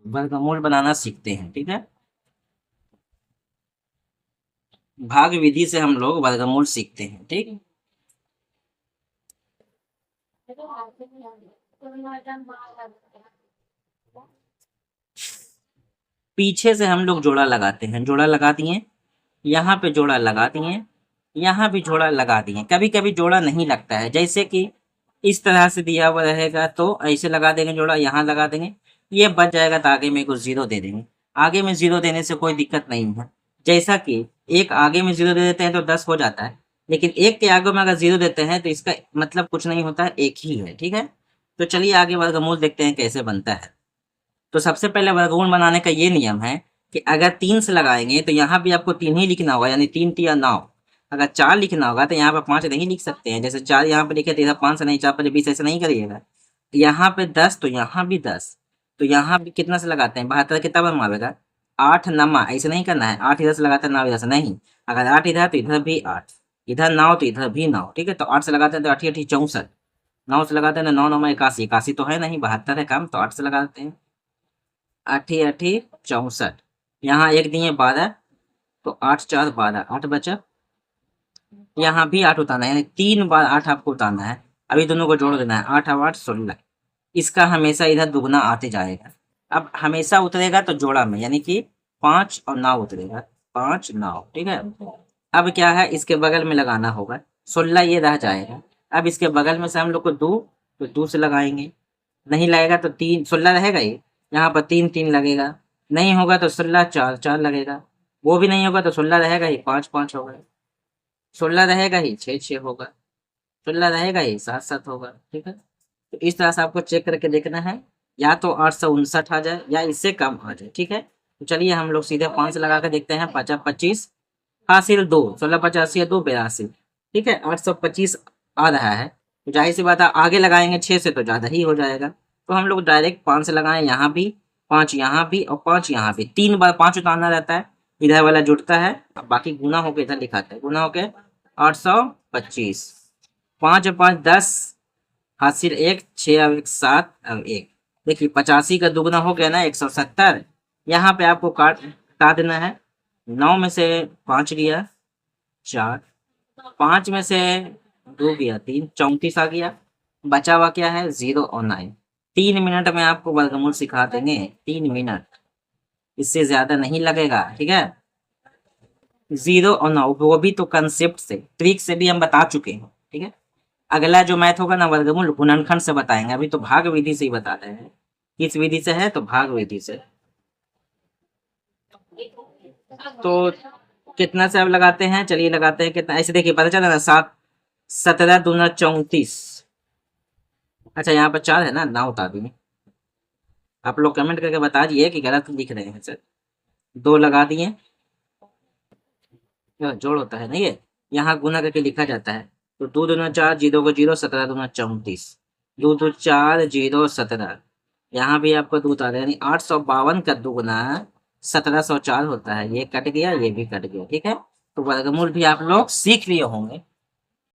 वर्गमूल बनाना सीखते हैं। ठीक है, भाग विधि से हम लोग वर्गमूल सीखते हैं। ठीक, पीछे से हम लोग जोड़ा लगाते हैं। जोड़ा लगा दिए, यहाँ पे जोड़ा लगा दिए, यहाँ भी जोड़ा लगा दिए। कभी कभी जोड़ा नहीं लगता है, जैसे कि इस तरह से दिया हुआ रहेगा तो ऐसे लगा देंगे जोड़ा, यहाँ लगा देंगे, ये बच जाएगा तो आगे में कुछ जीरो दे देंगे। आगे में जीरो देने से कोई दिक्कत नहीं है। जैसा कि एक आगे में जीरो दे देते हैं तो 10 हो जाता है, लेकिन एक के आगे में अगर जीरो देते हैं तो इसका मतलब कुछ नहीं होता है, एक ही है। ठीक है, तो चलिए आगे वर्गमूल देखते हैं कैसे बनता है। तो सबसे पहले वर्गमूल बनाने का ये नियम है कि अगर 3 से लगाएंगे तो यहाँ भी आपको 3 ही लिखना होगा, यानी 3 तिया 9। अगर 4 लिखना होगा तो यहाँ पर 5 नहीं लिख सकते हैं, जैसे 4 यहाँ पे लिखे तो इधर 5 से नहीं, 4 पर 20, ऐसे नहीं करिएगा। यहाँ पे 10 तो यहाँ भी 10, तो यहाँ भी कितना से लगाते हैं, 72 कितना बनवाएगा, 8 नमा, ऐसे नहीं करना है 8 इधर से लगाते हैं 9 इधर से नहीं। अगर 8 इधर तो इधर भी 8, इधर 9 तो इधर भी 9। ठीक है, तो 8 से लगाते हैं तो 8 8 64, 9 से लगाते हैं तो 9 9 में 81, 81 तो है नहीं, 72 है काम, तो 8 से लगाते हैं, 8 8 64। यहाँ एक दिए 12, तो 8 4 12, 8 बचा। यहाँ भी 8 उतारना है, यानी 3 बार 8 आपको उतारना है। अभी दोनों को जोड़ देना है, 8 और 8 16। इसका हमेशा इधर दुगना आते जाएगा। अब हमेशा उतरेगा तो जोड़ा में, यानी कि 5 और 9 उतरेगा, 5 9। ठीक है, अब क्या है, इसके बगल में लगाना होगा, 16 ये रह जाएगा। अब इसके बगल में से हम लोग को 2, तो 2 से लगाएंगे, नहीं लगेगा तो 3, 16 रहेगा ये, यहाँ पर 3 3 लगेगा, नहीं होगा तो 16 4 4 लगेगा, वो भी नहीं होगा तो 16 रहेगा ही, 5 5 होगा, 16 रहेगा ही, 6 6 होगा, 16 रहेगा ही, 7 7 होगा। ठीक है, तो इस तरह से आपको चेक करके देखना है, या तो 859 आ जाए या इससे कम आ जाए। ठीक है, तो चलिए हम लोग सीधे 5 से लगा कर देखते हैं। 50 25 हासिल 2, 16 85 2 82। ठीक है, 825 आ रहा है, तो जाहिर सी बात है आगे लगाएंगे 6 से तो ज़्यादा ही हो जाएगा, तो हम लोग डायरेक्ट 5 से लगाएं, यहाँ भी 5, यहाँ भी और 5 यहाँ भी, 3 बार 5 उतारना रहता है, इधर वाला जुड़ता है, अब बाकी गुना होके इधर लिखाते हैं, गुना होके 825, 5 और 5 10, हासिल 1, 6 और 1 7 और 1। देखिए 85 का दुगना हो गया ना 170। यहाँ पे आपको काट देना है, 9 में से 5 गया 4, 5 में से 2 गया 3, 34 आ गया। बचा हुआ क्या है, 0 और 9। 3 मिनट में आपको वर्गमूल सिखा देंगे, 3 मिनट, इससे ज्यादा नहीं लगेगा। ठीक है, 0 और 9, वो भी तो कंसेप्ट से, ट्रिक से भी हम बता चुके हैं। ठीक है, अगला जो मैथ होगा ना वर्गमूल गुणनखंड से बताएंगे, अभी तो भाग विधि से ही बता रहे हैं। किस विधि से है, तो भाग विधि से। तो कितना से आप लगाते हैं, चलिए लगाते हैं कितना, ऐसे देखिए पता चला ना, 7 17 दूना 34। अच्छा यहाँ पर 4 है ना, ना उतार दिए। आप लोग कमेंट करके बता दिए कि गलत लिख रहे हैं सर। 2 लगा दिए, जोड़ होता है ना ये, यहाँ गुना करके लिखा जाता है, तो 2 दूना 4, 0 को 0, 17 दूना 34, 2 2 4 0 17। यहाँ भी आपको 2 उतार, यानी 852 का दुगुना 1704 होता है। ये कट गया, ये भी कट गया। ठीक है, तो वर्गमूल भी आप लोग सीख लिए होंगे।